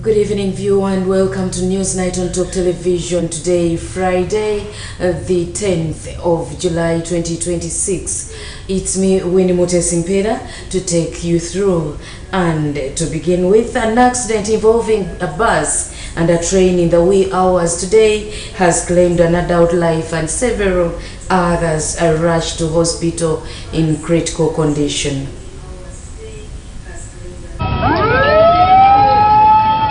Good evening, viewer, and welcome to Newsnight on Top Television. Today, Friday, the 10th of July 2026. It's me, Winnie Mutesimpeda, to take you through. And to begin with, an accident involving a bus and a train in the wee hours today has claimed an adult life, and several others are rushed to hospital in critical condition.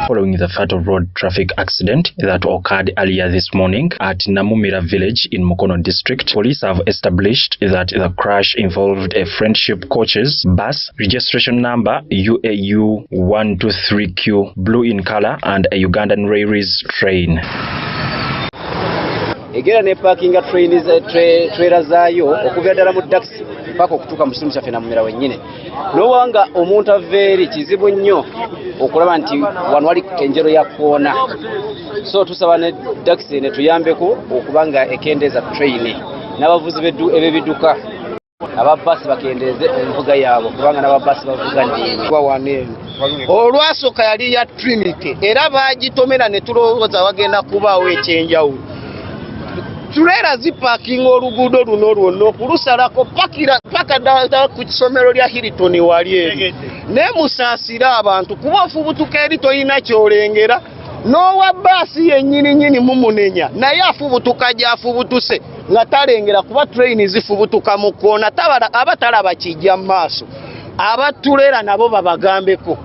Following the fatal road traffic accident that occurred earlier this morning at Namumira village in Mukono district, police have established that the crash involved a Friendship Coaches bus, registration number UAU 123Q, blue in color, and a Ugandan Railways train. Egera ne parking trailer zaayo okuvya ddala mu taxi mpaka okutuuka mu kitundu kyaffe Namumira wennyini. Nowanga omuntu aveeri kizibu nnyo okulaba nti wano wali enjero ya koona. So tusaba ne taxi ne tuyambeko okubanga ekendeeza train n'abavuzi b'ebiduka ababasi bakendeeze envuga yaabo kubanga n'ababasi bavuga ndiimi. Olwasooka yali ya Trinity era baagitomera ne tulowooza wagenda kubaawo ekyenjawulo. Tulera zipaking oluguudo luno lwonna okulusalako paka ddala ku kisomero lya Hilton wali eri ne musaasira abantu kuba ofubutuka eri toyina kyolengera n'owa baasi yennyini mumunenya naye afubutuka gy'afubutuse nga talengera kuba train zifubutuka mu koona abatalaba kijja mu maaso. Abatulera nabo babagambeko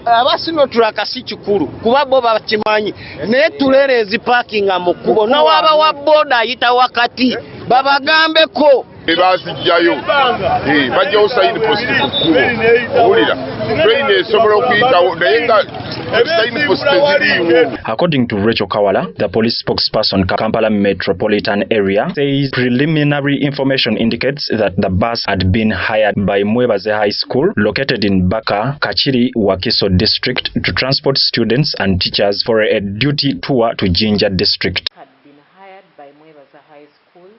abasinotura si kikulu kuba bo bakimanyi naye tulera ezipakinga mu kkubo n'owaaba wa boda ayita wakati babagambeko bazijjayo bajjawo sign post ku kkubo owulira train esobola okuyitawo naye nga sign post eziriiwo. According to Rachel Kawala, the police spokesperson, Kampala Metropolitan Area, says preliminary information indicates that the bus had been hired by Mwebaze High School, located in Baka, Kachiri, Wakiso district, to transport students and teachers for a duty tour to Jinja district. Had been hired by Mwebaze High School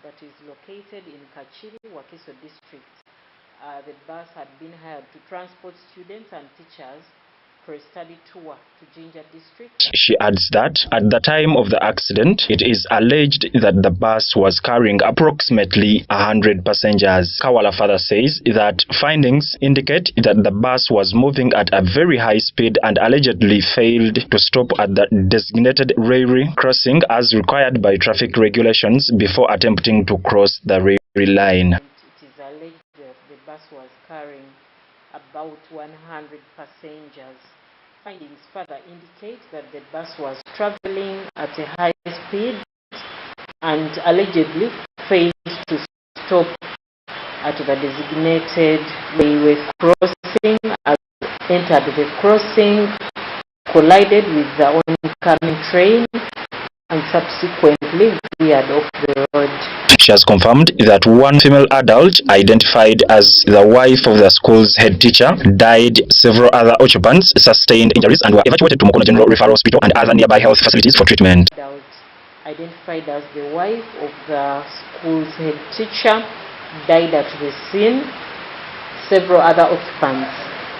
that is located in Kachiri, Wakiso district. The bus had been hired to transport students and teachers for a study tour to Jinja district. She adds that at the time of the accident, it is alleged that the bus was carrying approximately 100 passengers. Kawala further says that findings indicate that the bus was moving at a very high speed and allegedly failed to stop at the designated railway crossing as required by traffic regulations before attempting to cross the railway line. It is alleged that the bus was carrying about 100 passengers. Findings further indicate that the bus was traveling at a high speed and allegedly failed to stop at the designated railway crossing, as it entered the crossing, collided with the oncoming train, and subsequently veered off the road. She has confirmed that one female adult, identified as the wife of the school's head teacher, died. Several other occupants sustained injuries and were evacuated to Mukono General Referral Hospital and other nearby health facilities for treatment. Adult, identified as the wife of the school's head teacher, died at the scene. Several other occupants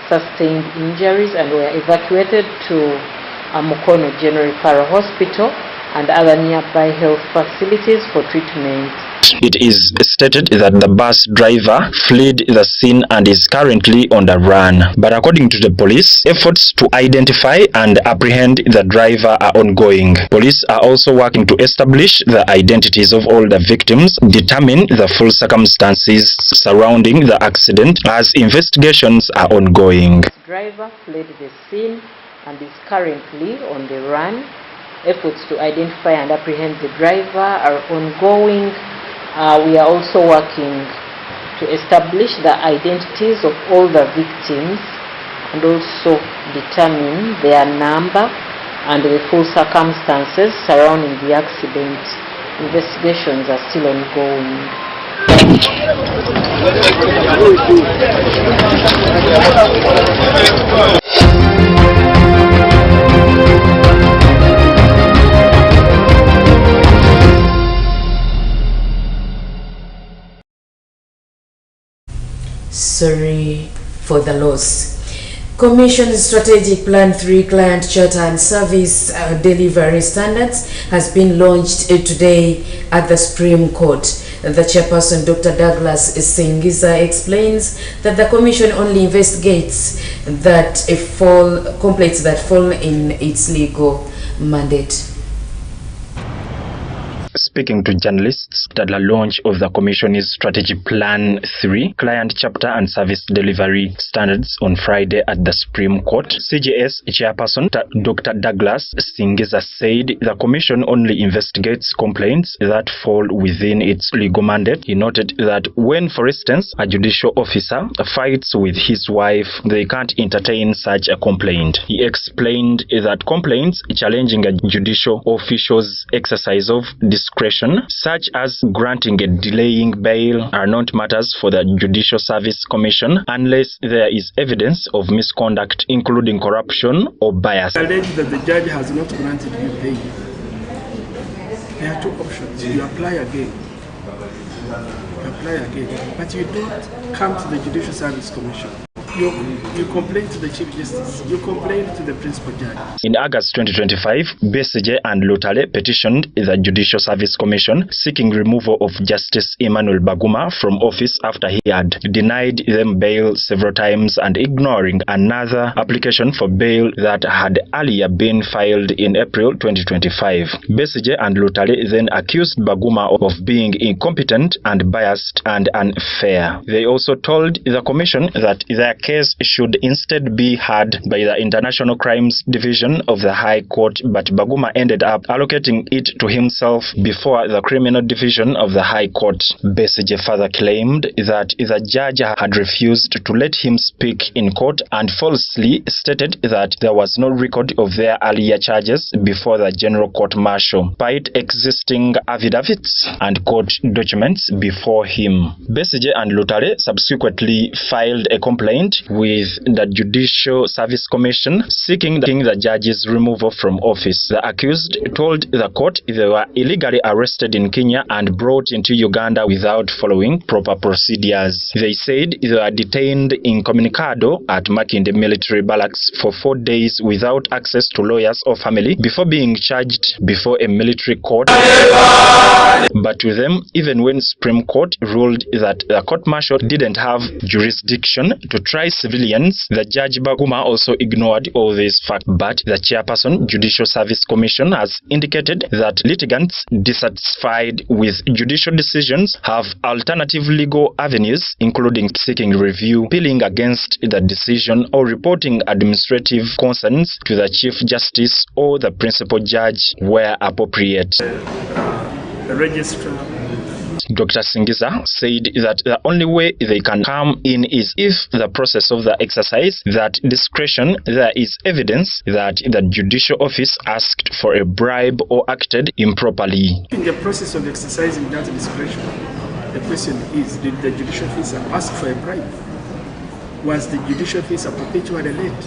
sustained injuries and were evacuated to Mukono General Referral Hospital and other nearby health facilities for treatment. It is stated that the bus driver fled the scene and is currently on the run. But according to the police, efforts to identify and apprehend the driver are ongoing. Police are also working to establish the identities of all the victims, determine the full circumstances surrounding the accident as investigations are ongoing. The driver fled the scene and is currently on the run. Efforts to identify and apprehend the driver are ongoing. We are also working to establish the identities of all the victims and also determine their number and the full circumstances surrounding the accident. Investigations are still ongoing. Sorry for the loss. Commission's Strategic Plan 3 Client Charter and Service Delivery Standards has been launched today at the Supreme Court. The chairperson, Dr. Douglas Singiza, explains that the Commission only investigates complaints that fall in its legal mandate. Speaking to journalists at the launch of the Commission's Strategic Plan 3 Client Chapter and Service Delivery Standards on Friday at the Supreme Court, CJS Chairperson Dr. Douglas Singiza said the Commission only investigates complaints that fall within its legal mandate. He noted that when, for instance, a judicial officer fights with his wife, they can't entertain such a complaint. He explained that complaints challenging a judicial official's exercise of discretion, such as granting a delaying bail, are not matters for the Judicial Service Commission unless there is evidence of misconduct, including corruption or bias. Allege that the judge has not granted you bail. There are two options. You apply again. But you don't come to the Judicial Service Commission. You complain to the Chief Justice. You complain to the Principal Judge. In August 2025, Besigye and Lutale petitioned the Judicial Service Commission seeking removal of Justice Emmanuel Baguma from office after he had denied them bail several times and ignoring another application for bail that had earlier been filed in April 2025. Besigye and Lutale then accused Baguma of being incompetent and biased and unfair. They also told the Commission that their case should instead be heard by the International Crimes Division of the High Court, but Baguma ended up allocating it to himself before the Criminal Division of the High Court. Besigye further claimed that the judge had refused to let him speak in court and falsely stated that there was no record of their earlier charges before the General Court Martial, despite existing affidavits and court documents before him. Besigye and Lutale subsequently filed a complaint with the Judicial Service Commission seeking the judge's removal from office. The accused told the court they were illegally arrested in Kenya and brought into Uganda without following proper procedures. They said they were detained in Communicado at Makinde military barracks for 4 days without access to lawyers or family before being charged before a military court. But to them, even when Supreme Court ruled that the court-martial didn't have jurisdiction to try civilians, the Judge Baguma also ignored all these facts. But the chairperson, Judicial Service Commission, has indicated that litigants dissatisfied with judicial decisions have alternative legal avenues, including seeking review, appealing against the decision, or reporting administrative concerns to the Chief Justice or the Principal Judge where appropriate. The registrar. Dr. Singiza said that the only way they can come in is if the process of the exercise that discretion, there is evidence that the judicial office asked for a bribe or acted improperly. In the process of exercising that discretion, the question is, did the judicial officer ask for a bribe? Was the judicial officer perpetually late?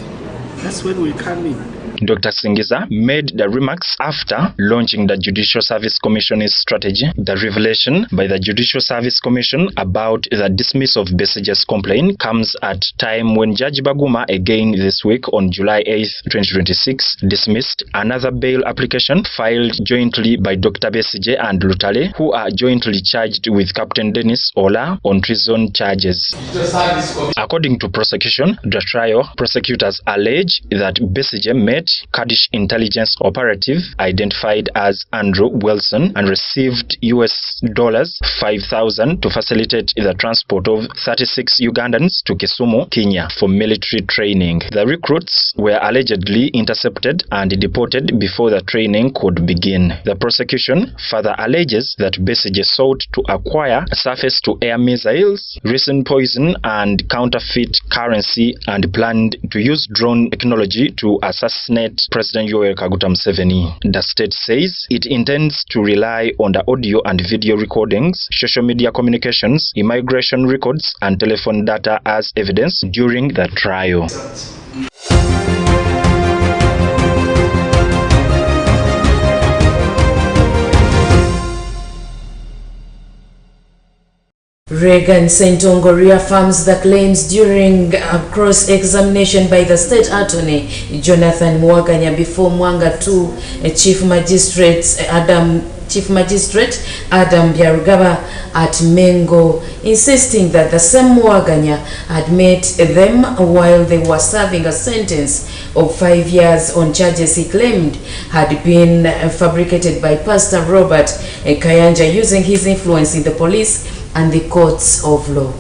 That's when we come in. Dr. Singiza made the remarks after launching the Judicial Service Commission's strategy. The revelation by the Judicial Service Commission about the dismissal of Besigye's complaint comes at time when Judge Baguma again this week on July 8, 2026 dismissed another bail application filed jointly by Dr. Besigye and Lutale, who are jointly charged with Captain Dennis Ola on treason charges. According to prosecution, the trial, prosecutors allege that Besigye met Kurdish intelligence operative identified as Andrew Wilson and received US $5,000 to facilitate the transport of 36 Ugandans to Kisumu, Kenya for military training. The recruits were allegedly intercepted and deported before the training could begin. The prosecution further alleges that Besigye sought to acquire surface-to-air missiles, resin poison and counterfeit currency, and planned to use drone technology to assassinate President Yoweri Kaguta Museveni. The state says it intends to rely on the audio and video recordings, social media communications, immigration records, and telephone data as evidence during the trial. Regan Sentongo reaffirms the claims during a cross-examination by the State Attorney Jonathan Mwaganya before Mwanga 2 Chief Magistrate Adam Byarugaba at Mengo, insisting that the same Mwaganya had met them while they were serving a sentence of 5 years on charges he claimed had been fabricated by Pastor Robert Kayanja using his influence in the police and the courts of law.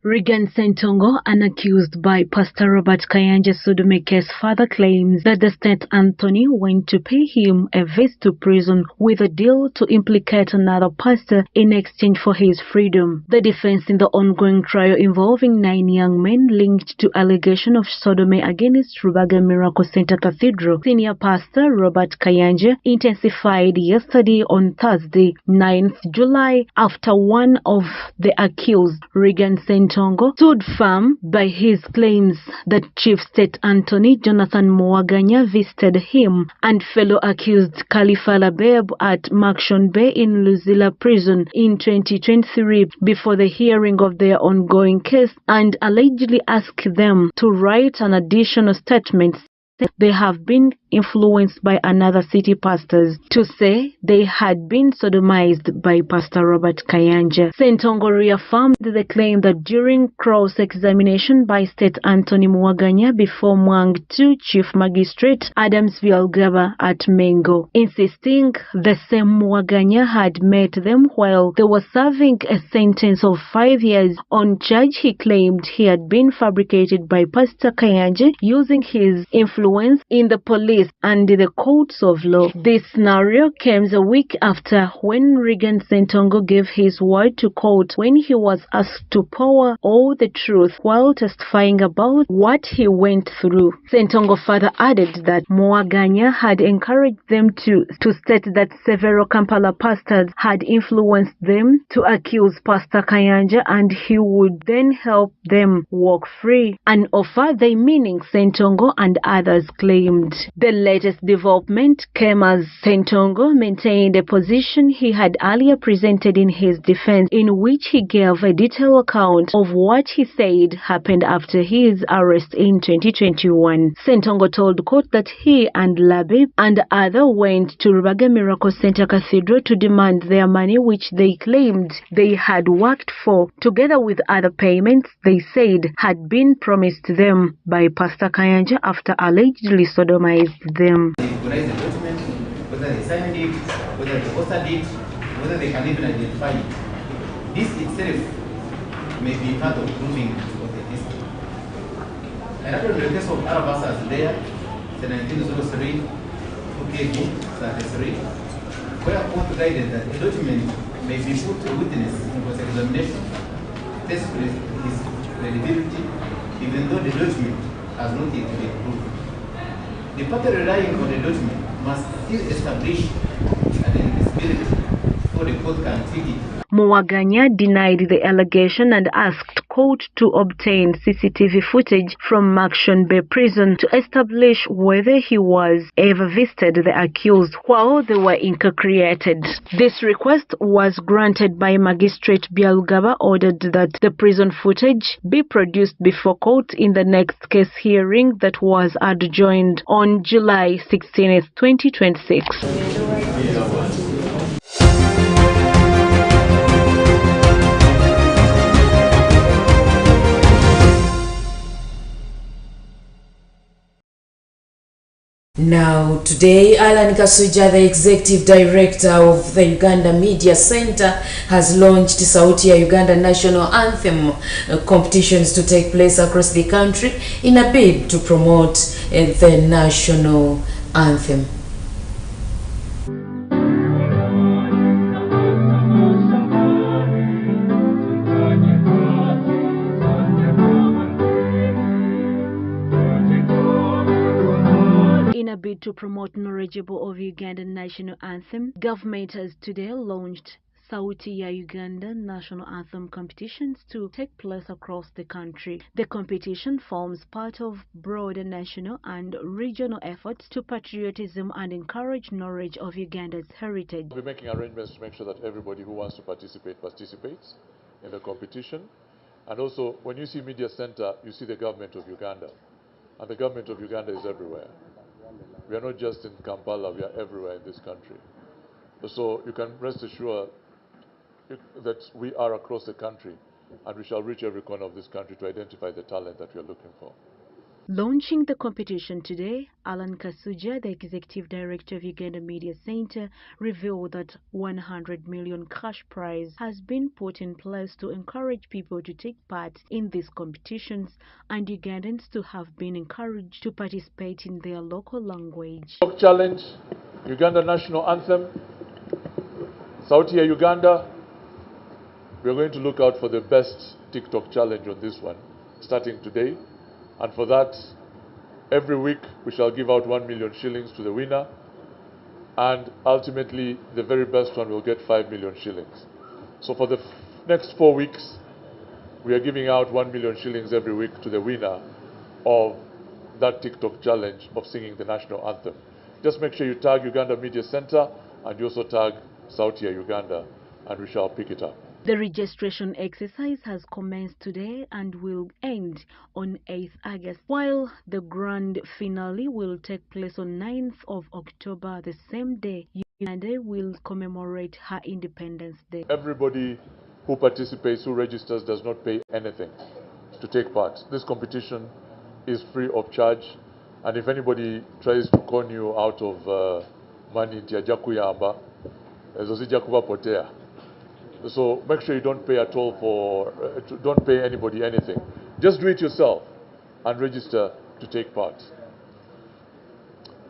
Regan Sentongo, unaccused by Pastor Robert Kayanja Sodome case, further claims that the State Anthony went to pay him a visit to prison with a deal to implicate another pastor in exchange for his freedom. The defense in the ongoing trial involving 9 young men linked to allegation of sodomy against Rubaga Miracle Center Cathedral senior pastor Robert Kayanja intensified yesterday on Thursday, 9th July, after one of the accused, Regan Sentongo, stood firm by his claims that Chief State Attorney Jonathan Mwaganya visited him and fellow accused Khalifa Labeb at Makshon Bay in Luzila prison in 2023 before the hearing of their ongoing case and allegedly asked them to write an additional statement they have been influenced by another city pastors to say they had been sodomized by Pastor Robert Kayanja. Sentongo reaffirmed the claim that during cross-examination by State Anthony Mwaganya before Mwang 2 Chief Magistrate Adams Byarugaba at Mengo, insisting the same Mwaganya had met them while they were serving a sentence of 5 years on charge he claimed he had been fabricated by Pastor Kayanja using his influence in the police and the courts of law. This scenario came a week after when Regan Sentongo gave his word to court when he was asked to pour all the truth while testifying about what he went through. Sentongo further added that Mwaganya had encouraged them to state that several Kampala pastors had influenced them to accuse Pastor Kayanja and he would then help them walk free, an offer they, meaning Sentongo and others, claimed. The latest development came as Sentongo maintained a position he had earlier presented in his defense, in which he gave a detailed account of what he said happened after his arrest in 2021. Sentongo told court that he and Labib and others went to Rubaga Miracle Center Cathedral to demand their money, which they claimed they had worked for, together with other payments they said had been promised them by Pastor Kayanja after allegedly sodomized them. They recognize the document, whether they signed it, whether they authored it, whether they can even identify it. This itself may be part of proving authenticity. And after the case of Arabasas there, 1903, 2KG33, where court guided that a document may be put to witness in cross-examination, test his credibility, even though the document has not yet been proved. The party relying on the document must still establish an invisibility so the court can take it. Mwaganya denied the allegation and asked court to obtain CCTV footage from Makshon Bay prison to establish whether he was ever visited the accused while they were incarcerated. This request was granted by Magistrate Byarugaba, ordered that the prison footage be produced before court in the next case hearing that was adjourned on July 16, 2026. Now, today, Alan Kasuja, the Executive Director of the Uganda Media Center, has launched Sauti Uganda National Anthem competitions to take place across the country in a bid to promote the national anthem. In a bid to promote knowledgeable of Ugandan national anthem, government has today launched Sauti ya Uganda national anthem competitions to take place across the country. The competition forms part of broader national and regional efforts to patriotism and encourage knowledge of Uganda's heritage. We're making arrangements to make sure that everybody who wants to participate participates in the competition. And also, when you see Media Center, you see the government of Uganda. And the government of Uganda is everywhere. We are not just in Kampala, we are everywhere in this country. So you can rest assured that we are across the country, and we shall reach every corner of this country to identify the talent that we are looking for. Launching the competition today, Alan Kasuja, the Executive Director of Uganda Media Center, revealed that 100 million cash prize has been put in place to encourage people to take part in these competitions and Ugandans to have been encouraged to participate in their local language. TikTok Challenge, Uganda National Anthem, Sauti ya Uganda. We are going to look out for the best TikTok challenge on this one, starting today. And for that, every week we shall give out 1 million shillings to the winner. And ultimately, the very best one will get 5 million shillings. So for the next 4 weeks, we are giving out 1 million shillings every week to the winner of that TikTok challenge of singing the national anthem. Just make sure you tag Uganda Media Center and you also tag Sauti ya Uganda, and we shall pick it up. The registration exercise has commenced today and will end on 8th August, while the grand finale will take place on 9th of October, the same day Uganda will commemorate her Independence Day. Everybody who participates, who registers, does not pay anything to take part. This competition is free of charge, and if anybody tries to con you out of money, so make sure you don't pay at all don't pay anybody anything. Just do it yourself and register to take part.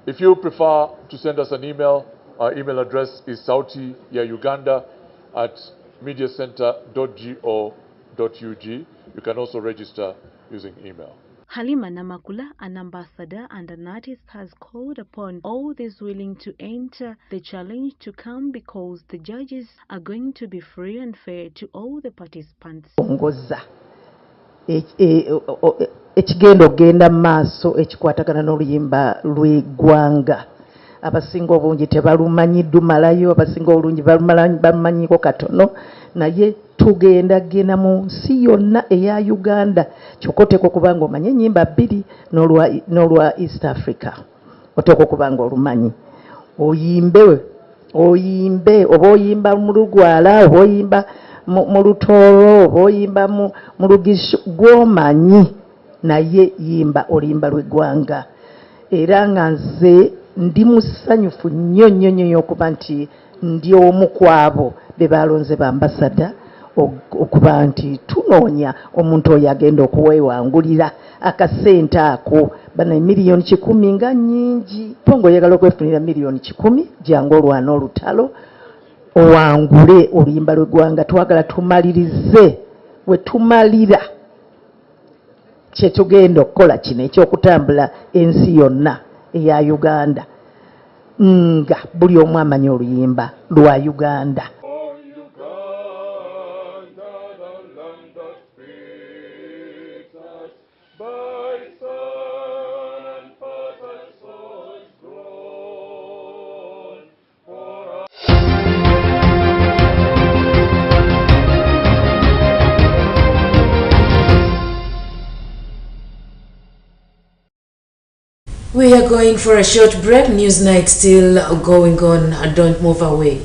If you prefer to send us an email, our email address is sautiyauganda@mediacenter.go.ug. You can also register using email. Halima Namakula, an ambassador and an artist, has called upon all those willing to enter the challenge to come because the judges are going to be free and fair to all the participants. Ekigenda ogenda maaso ekikwatagana n'oluyimba lw'eggwanga. Abasinga obungi tebalumanyi dumalayo, abasinga obulungi balumanyiko katono, naye tugenda genda mu nsi yonna eya Uganda. Kyokoteko kubanga omanyi ennyimba bbiri n'olwa East Africa. Oteeka okubanga olumanyi. Oyimbe oba oyimba mu Lugwala, oba oyimba mu Lutooro, oba oyimba mu Lugishu, gw'omanyi naye yimba oluyimba lw'eggwanga. Era nga nze ndi musanyufu nnyo okuba nti ndi omu ku abo be balonze ba ambasada okuba nti tunoonya omuntu oyo agenda okuwewangulira akasente ako. Bana miliyoni 10 nga nnyingi. Pongo oyagala okwefunira miliyoni 10, jangu olwana olutalo owangule oluyimba lw'eggwanga. Twagala tumalirize we tumalira kyetugenda okukola kino ekyokutambula ensi yonna eya Uganda nga buli omu amanyi oluyimba lwa Uganda. We are going for a short break. Newsnight still going on. Don't move away.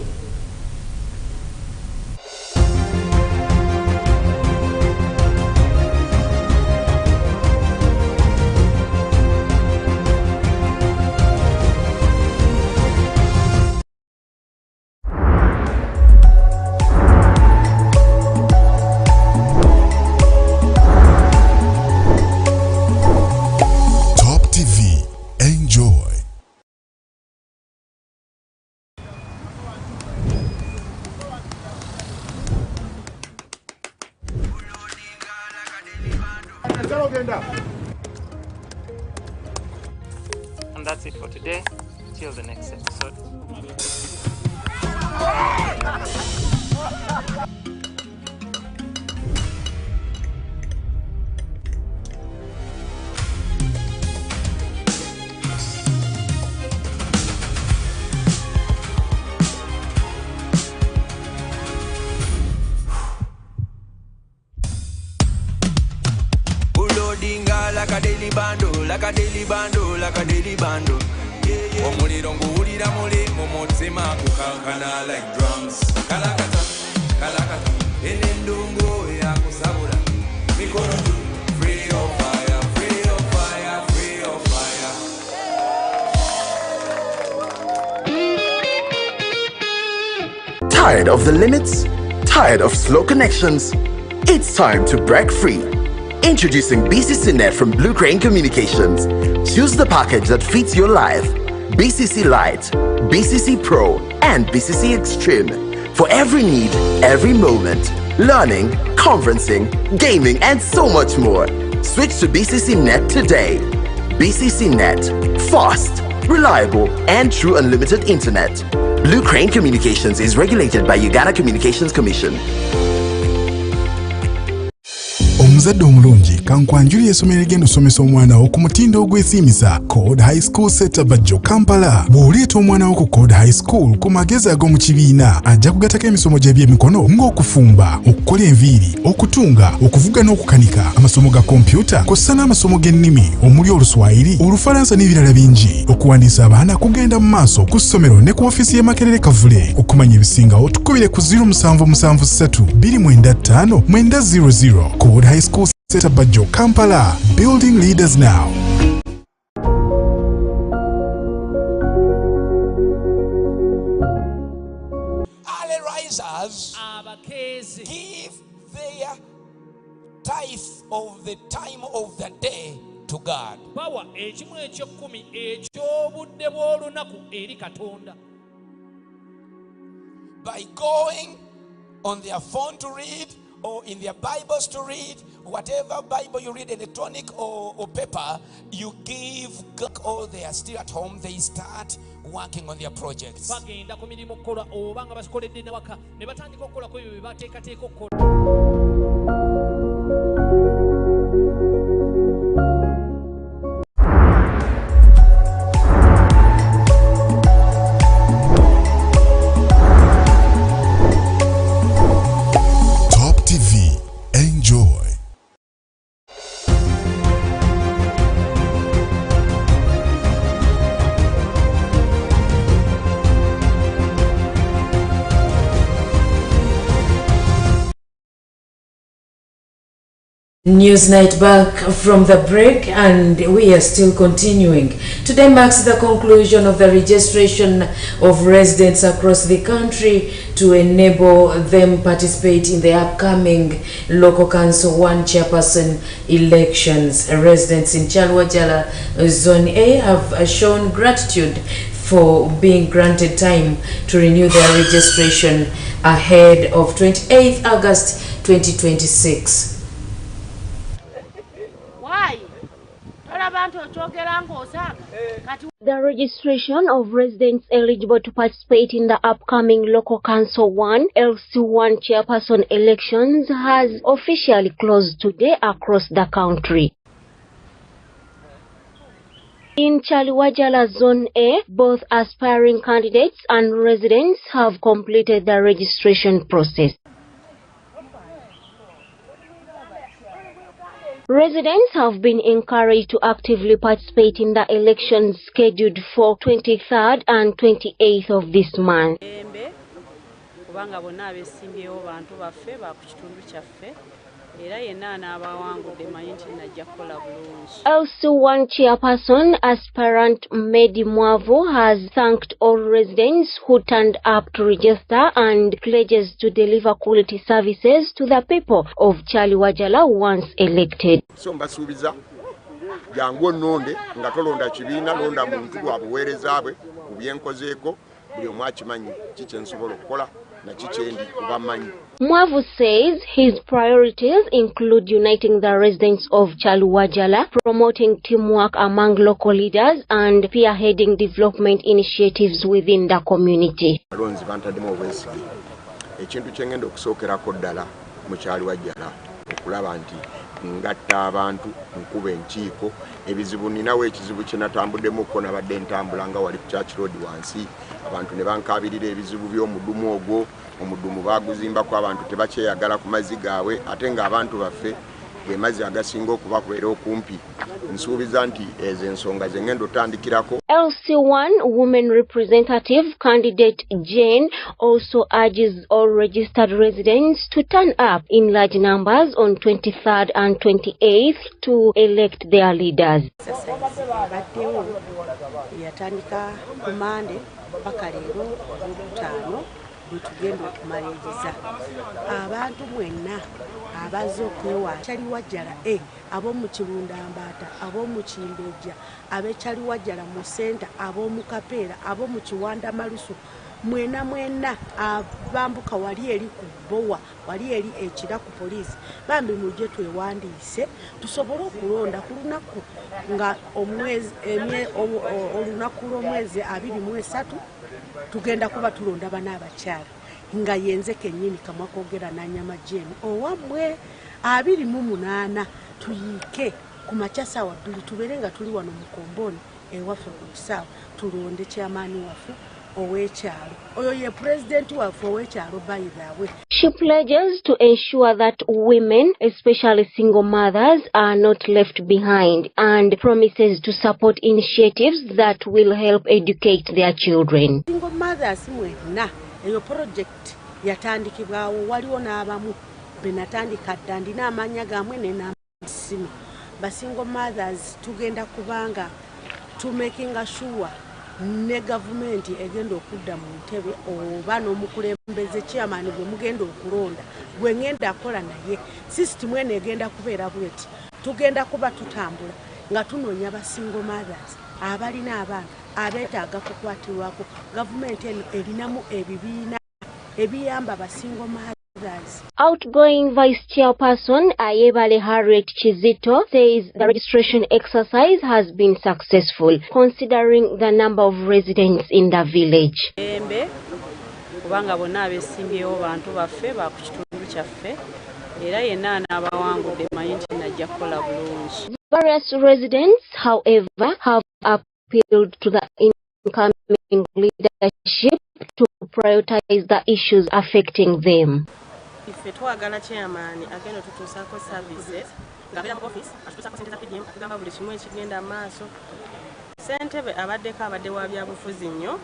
And that's it for today. Till the next episode. daily bando, like a daily bando, like a daily bando. Omuliro nguwulira muli mu mutima kukankana like drums. Kalakata, kalakata, enendungu ya kusabula. Mikono tu, free of fire, free of fire, free of fire. Tired of the limits? Tired of slow connections? It's time to break free. Introducing BCC Net from Blue Crane Communications. Choose the package that fits your life. BCC Lite, BCC Pro, and BCC Extreme. For every need, every moment. Learning, conferencing, gaming, and so much more. Switch to BCC Net today. BCC Net. Fast, reliable, and true unlimited internet. Blue Crane Communications is regulated by Uganda Communications Commission. Omuzadde omulungi kankwanjulira essomero erigenda osomesa omwana wo ku mutindo ogwesiimisa Code High School Ssetabajjo Kampala. Bw'oleeta omwana wo ku Code High School ku magezi ag'omu kibiina ajja kugatako emisomo gy'ebyemikono ng'okufumba, okukola enviiri, okutunga, okuvuga n'okukanika, amasomo ga kompyuta kw'ossa n'amasomo g'ennimi omuli Oluswayiri, Olufalansa n'ebirala bingi. Okuwandiisa abaana kugenda mu maaso ku ssomero ne ku ofiisi y'e Makerere Kavule. Okumanya ebisingawo tukubire ku 0773 295 900. Code High School Ssetabajjo Kampala, building leaders now. Early risers give their tithe of the time of the day to God. By going on their phone to read, or in their Bibles to read, whatever Bible you read, electronic or paper, you give God, or they are still at home, they start working on their projects. Newsnight back from the break, and we are still continuing. Today marks the conclusion of the registration of residents across the country to enable them participate in the upcoming Local Council 1 chairperson elections. Residents in Chalwajala Zone A have shown gratitude for being granted time to renew their registration ahead of 28th August 2026. The registration of residents eligible to participate in the upcoming Local Council 1 LC1 chairperson elections has officially closed today across the country. In Chaliwajala Zone A, both aspiring candidates and residents have completed the registration process. Residents have been encouraged to actively participate in the elections scheduled for 23rd and 28th of this month. LC1 chairperson aspirant Medi Mwavu has thanked all residents who turned up to register and pledges to deliver quality services to the people of Chaliwajala once elected. So mbasuubiza jangu nonde nga tolonda kibiina londa muntu gwabuweereza bwe ku byenkozeeko buli omu akimanyi kiki nsobola okukola na kiki endi kubamanyi. Mwavu says his priorities include uniting the residents of Chaliwajala, promoting teamwork among local leaders, and spearheading development initiatives within the community. Alonzi bantademu obwesige ekintu kyengenda okusookerako ddala mu Chaliwajala okulaba nti ngatta abantu nkuba enkiiko ebizibu ninawo ekizibu kye natambuddemu ko nabadde ntambula nga wali ku Church Road wansi abantu ne bankabirira ebizibu by'omudumu ogwo omudumu baguzimbako abantu tebakyeyagala ku mazzi gaabwe ate nga abantu baffe ge mazzi agasinga okubakubeera okumpi. Nsuubiza nti ezo ensonga ze ngenda otandikirako. LC1 woman representative candidate Jane also urges all registered residents to turn up in large numbers on 23rd and 28th to elect their leaders. Yatandika kumande mpaka leero olwokutaano lwetugenda okumaliriza. Abantu mwenna abazze okwewa Kyaliwajjala ab'omu Kirundambaata, ab'omu Kimbejja, ab'Ekyaliwajjala mu senta, ab'omu Kapeera, ab'omu Kiwanda Malusu, mwena abambuka wali eri ku Bbowa, wali eri Ekira ku poliisi, bambi mujje twewandiise tusobole okulonda ku lunaku nga olunaku lw'omwezi 23 tugenda kuba tulonda bana abakyala nga yenze kennyini kamwa koogera Nanyama Jane owammwe 28 tuyiike ku makya ssaawa 2 tubeere nga tuli wano mu Komboni ewaffe ku kisaawe tulonde kyamaani waffe owekyalo oyo ye president waffe owekyalo by the way. She pledges to ensure that women, especially single mothers, are not left behind and promises to support initiatives that will help educate their children. Single mothers mwenna eyo project yatandikibwawo waliwo n'abamu benatandika dda ndina amanya gamwe n'enamasimu ba single mothers tugenda kubanga to making sure ne government egenda okudda mu ntebe oba n'omukulembeze chairman gwe mugenda okulonda gwe ngenda akola naye system ene egenda kubeera bweti tugenda kuba tutambula nga tunoonya ba single mothers abalina abaana abeetaaga kukwatirwako government eno erinamu ebibiina ebiyamba ba single mothers. Outgoing Vice Chairperson Ayebale Harriet Chizito says the registration exercise has been successful considering the number of residents in the village. Kubanga bonna abesimbyewo bantu baffe ba ku kitundu kyaffe era yenna n'abawangudde manyi nti najja kukola bulungi. Various residents, however, have appealed to the incoming leadership to prioritize the issues affecting them. Ife twagala chairman agenda tutuusako services ng'abeera mu office atutuusako ssente za PDM atugamba buli kimu ekigenda maaso. Ssentebe abaddeko abadde wa byabufuzi nnyo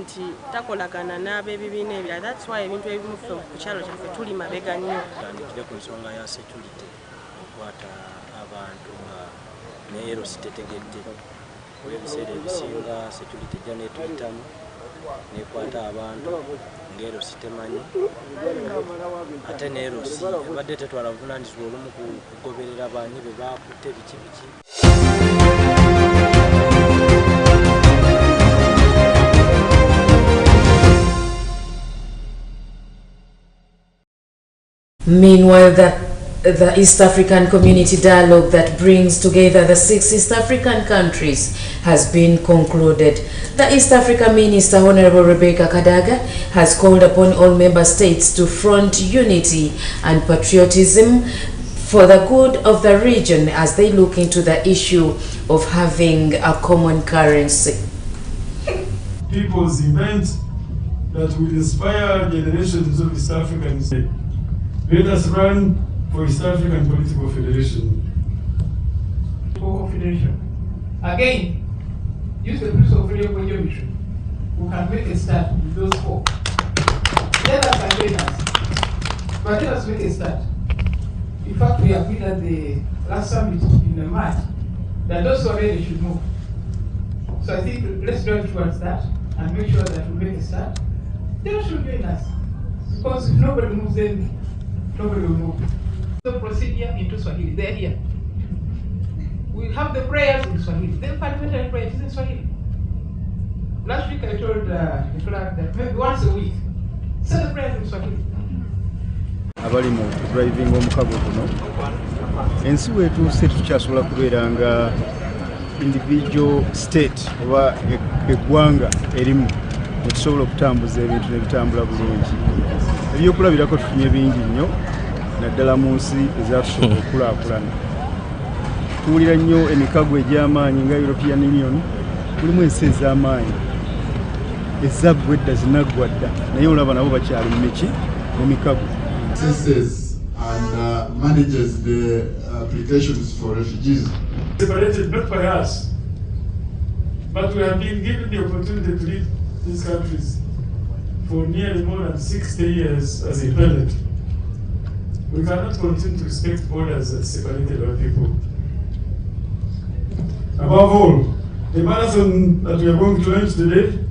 nti takolagana n'ab'ebibiina ebirala. That's why ebintu ebimu ffe ku kyalo kyaffe tuli mabega nnyo. Tutandikire ku nsonga ya security okukwata abantu nga neero sitetegedde olw'ebiseera ebisinga security ejja netuyitamu nekwata abantu ngero sitemanyi ate neerosi ebadde tetwala buvunaanyizibwa olumu kugoberera banyi be baakutte biki. Meanwhile, the East African Community Dialogue that brings together the 6 East African countries has been concluded. The East Africa Minister, Honorable Rebecca Kadaga, has called upon all member states to front unity and patriotism for the good of the region as they look into the issue of having a common currency. People's event that will inspire generations of East Africans. Let us run for East African Political Federation. Again, use the principle of freedom of geometry. We can make a start with those 4. Let us again us. But let us make a start. In fact, we agreed at the last summit in March that those who are ready should move. So I think let's drive towards that and make sure that we make a start. They should join us. Because if nobody moves, then nobody will move. So proceed here into Swahili. They're here. We have the prayers in Swahili. Then parliamentary prayers is in Swahili. Last week I told the clerk that maybe once a week, say the prayers in Swahili. Abali mu driving omukago kuno ensi wetuuse tukyasobola kubeera nga individual state oba eggwanga erimu netusobola okutambuza ebintu nebitambula bulungi. Ebyokulabirako tufunye bingi nnyo naddala mu nsi ezatusobola okukulaakulana. Tuwulira nnyo emikago egy'amaanyi nga European Union mulimu ensi ez'amaanyi ezaggwa edda zinaggwa dda naye olaba nabo bakyali mu miki mu mikago. Sisters and manages the applications for refugees. Separated not by us, but we have been given the opportunity to lead these countries for nearly more than 60 years as a planet. We cannot continue to respect borders that separated our people. Above all, the marathon that we are going to launch today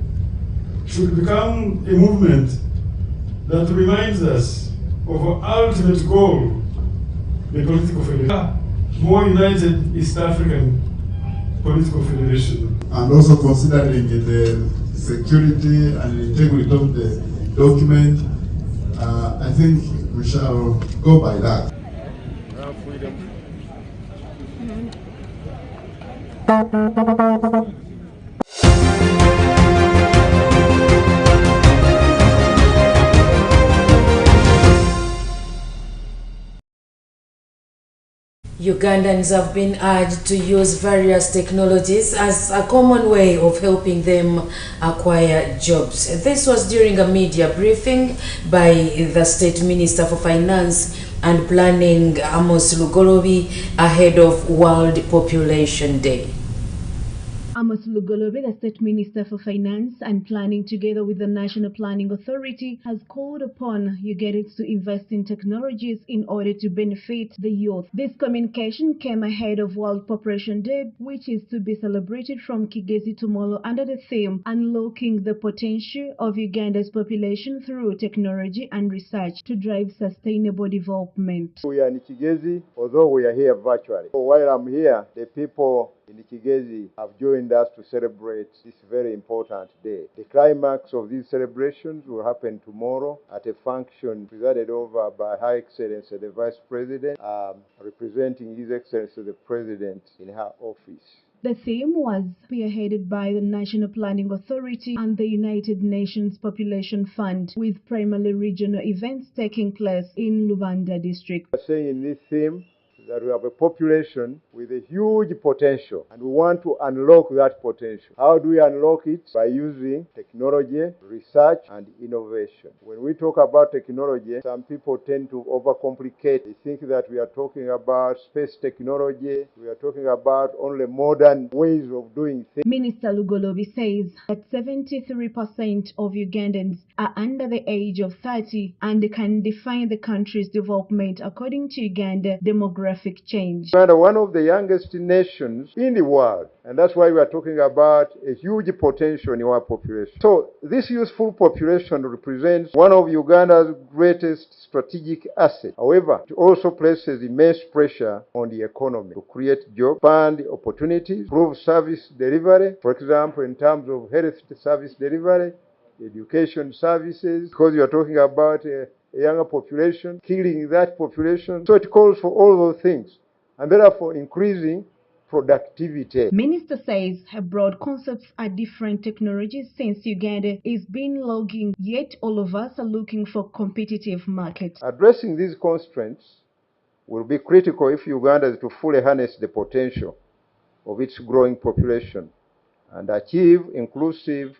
should become a movement that reminds us of our ultimate goal, the political federation, more united East African political federation. And also considering the security and integrity of the document, I think we shall go by that. Ugandans have been urged to use various technologies as a common way of helping them acquire jobs. This was during a media briefing by the State Minister for Finance and Planning, Amos Lugolobi, ahead of World Population Day. Amos Lugolobi, the State Minister for Finance and Planning, together with the National Planning Authority, has called upon Ugandans to invest in technologies in order to benefit the youth. This communication came ahead of World Population Day, which is to be celebrated from Kigezi tomorrow under the theme Unlocking the Potential of Uganda's Population Through Technology and Research to Drive Sustainable Development. We are in Kigezi, although we are here virtually. So while I'm here, the people in Kigezi have joined us to celebrate this very important day. The climax of these celebrations will happen tomorrow at a function presided over by Her Excellency the Vice President, representing His Excellency the President in her office. The theme was spearheaded by the National Planning Authority and the United Nations Population Fund, with primarily regional events taking place in Lubanda district. Saying in this theme that we have a population with a huge potential and we want to unlock that potential. How do we unlock it? By using technology, research and innovation. When we talk about technology, some people tend to overcomplicate. They think that we are talking about space technology, we are talking about only modern ways of doing things. Minister Lugolobi says that 73% of Ugandans are under the age of 30 and can define the country's development according to Uganda demographic change. Uganda, one of the youngest nations in the world, and that's why we are talking about a huge potential in our population. So this youthful population represents one of Uganda's greatest strategic assets. However, it also places immense pressure on the economy to create jobs, fund opportunities, improve service delivery, for example, in terms of health service delivery, education services, because you are talking about a younger population, killing that population. So it calls for all those things, and therefore increasing productivity. Minister says her broad concepts are different technologies since Uganda is been logging, yet all of us are looking for competitive markets. Addressing these constraints will be critical if Uganda is to fully harness the potential of its growing population and achieve inclusive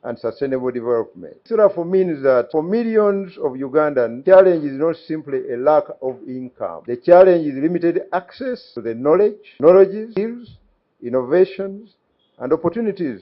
and sustainable development. This therefore means that for millions of Ugandans, the challenge is not simply a lack of income. The challenge is limited access to the knowledge, skills, innovations, and opportunities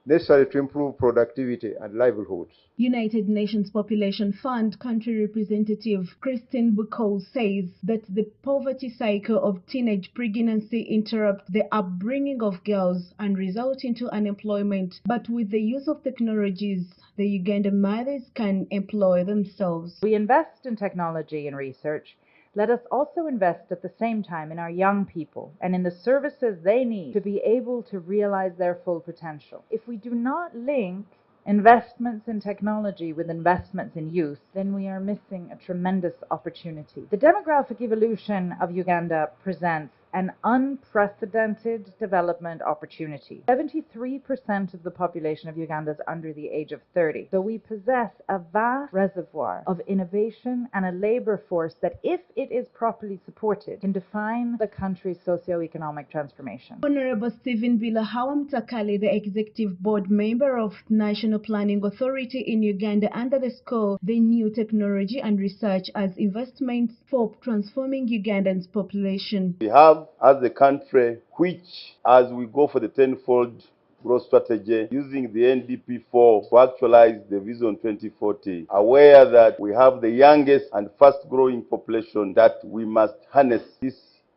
necessary to improve productivity and livelihoods. United Nations Population Fund country representative Christine Bucol says that the poverty cycle of teenage pregnancy interrupts the upbringing of girls and results into unemployment. But with the use of technologies, the Ugandan mothers can employ themselves. We invest in technology and research. Let us also invest at the same time in our young people and in the services they need to be able to realize their full potential. If we do not link investments in technology with investments in youth, then we are missing a tremendous opportunity. The demographic evolution of Uganda presents an unprecedented development opportunity. 73% of the population of Uganda is under the age of 30, so we possess a vast reservoir of innovation and a labor force that, if it is properly supported, can define the country's socio-economic transformation. Honorable Stephen Bilahawa Mtakali, the Executive Board Member of National Planning Authority in Uganda, under the score the new technology and research as investments for transforming Ugandan's population. We have, as a country, which, as we go for the tenfold growth strategy, using the NDP4 to actualize the Vision 2040, aware that we have the youngest and fast-growing population, that we must harness this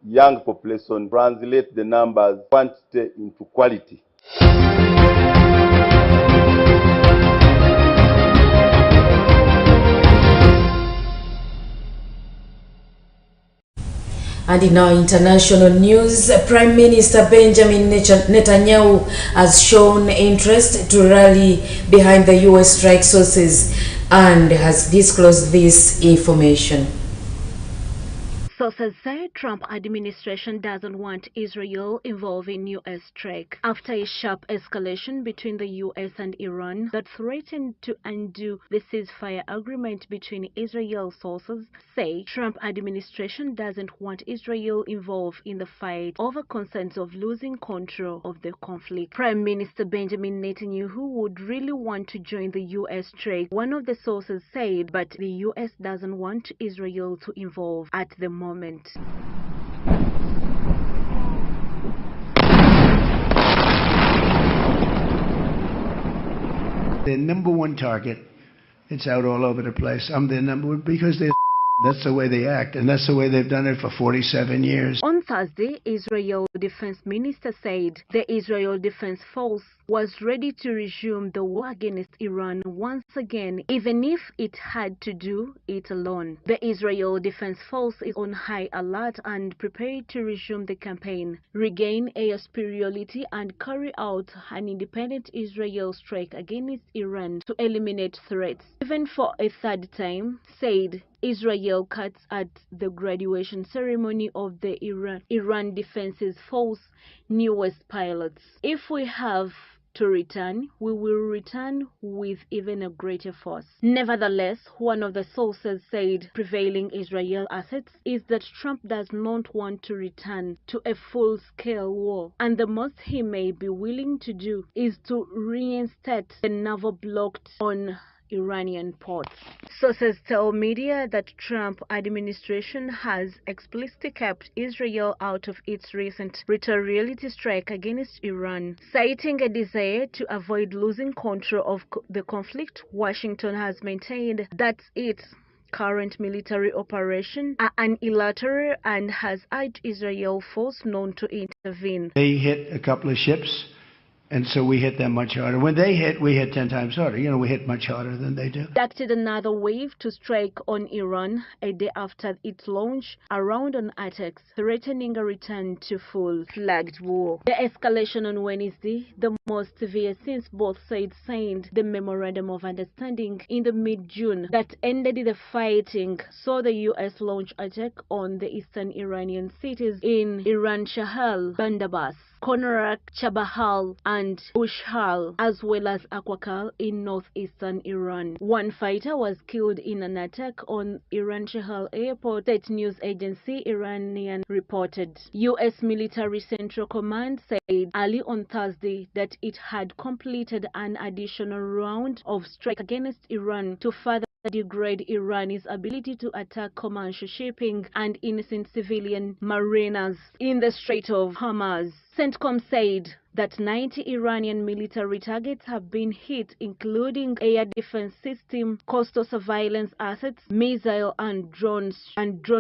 young population, translate the numbers, quantity into quality. And in our international news, Prime Minister Benjamin Netanyahu has shown interest to rally behind the US strike sources and has disclosed this information. Sources say Trump administration doesn't want Israel involved in U.S. strike after a sharp escalation between the U.S. and Iran that threatened to undo the ceasefire agreement between Israel. Sources say Trump administration doesn't want Israel involved in the fight over concerns of losing control of the conflict. Prime Minister Benjamin Netanyahu would really want to join the U.S. strike, one of the sources said, but the U.S. doesn't want Israel to involve at the moment. Their number one target, it's out all over the place. I'm their number one because that's the way they act, and that's the way they've done it for 47 years. On Thursday, Israel Defense Minister said the Israel Defense Force was ready to resume the war against Iran once again, even if it had to do it alone. The Israel Defense Force is on high alert and prepared to resume the campaign, regain air superiority, and carry out an independent Israel strike against Iran to eliminate threats. Even for a third time, said Israel cuts at the graduation ceremony of the Iran Defense Force newest pilots. If we have to return, we will return with even a greater force. Nevertheless, one of the sources said prevailing Israel assets is that Trump does not want to return to a full-scale war, and the most he may be willing to do is to reinstate the naval blockade on Iranian ports. Sources tell media that Trump administration has explicitly kept Israel out of its recent retaliatory strike against Iran, citing a desire to avoid losing control of the conflict. Washington has maintained that its current military operations are unilateral and has urged Israel force known to intervene. They hit a couple of ships, and so we hit them much harder. When they hit, we hit 10 times harder. You know, we hit much harder than they do. Conducted another wave to strike on Iran a day after its launch a round on attacks, threatening a return to full-flagged war. The escalation on Wednesday, the most severe since both sides signed the Memorandum of Understanding in the mid-June that ended the fighting, saw the U.S. launch attack on the eastern Iranian cities in Iran Shahal, Bandabas, Konarak, Chabahar, and Ushal, as well as Akwakal in northeastern Iran. One fighter was killed in an attack on Iran Shahal Airport, state news agency Iranian reported. U.S. Military Central Command said early on Thursday that it had completed an additional round of strike against Iran to further degrade Iran's ability to attack commercial shipping and innocent civilian mariners in the Strait of Hormuz. CENTCOM said that 90 Iranian military targets have been hit, including air defense system, coastal surveillance assets, missile and drone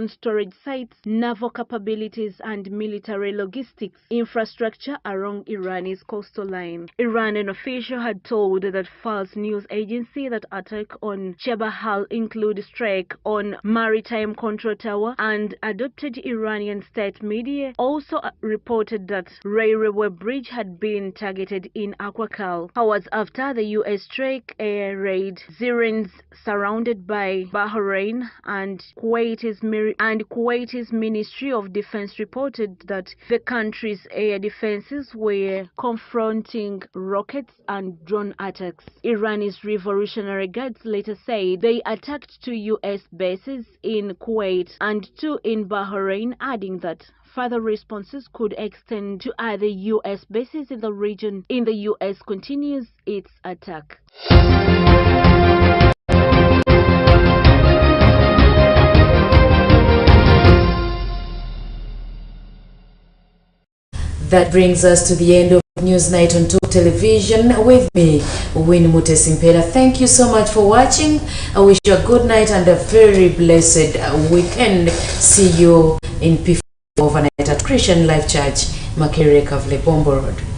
storage sites, naval capabilities, and military logistics infrastructure along Iran's coastal line. Iranian official had told that false news agency that attack on Chabahar include strike on maritime control tower, and adopted Iranian state media also reported that railway bridge had had been targeted in Aquacal. Hours after the U.S. strike air raid, Syrians surrounded by Bahrain and Kuwait's Ministry of Defense reported that the country's air defenses were confronting rockets and drone attacks. Irani's Revolutionary Guards later said they attacked 2 U.S. bases in Kuwait and 2 in Bahrain, adding that further responses could extend to other U.S. bases in the region. The U.S. continues its attack. That brings us to the end of Newsnight on Talk Television with me, Winnie Mutesimpera. Thank you so much for watching. I wish you a good night and a very blessed weekend. See you in P4 overnight at Christian Life Church, Makere Kavle, Bombo Road.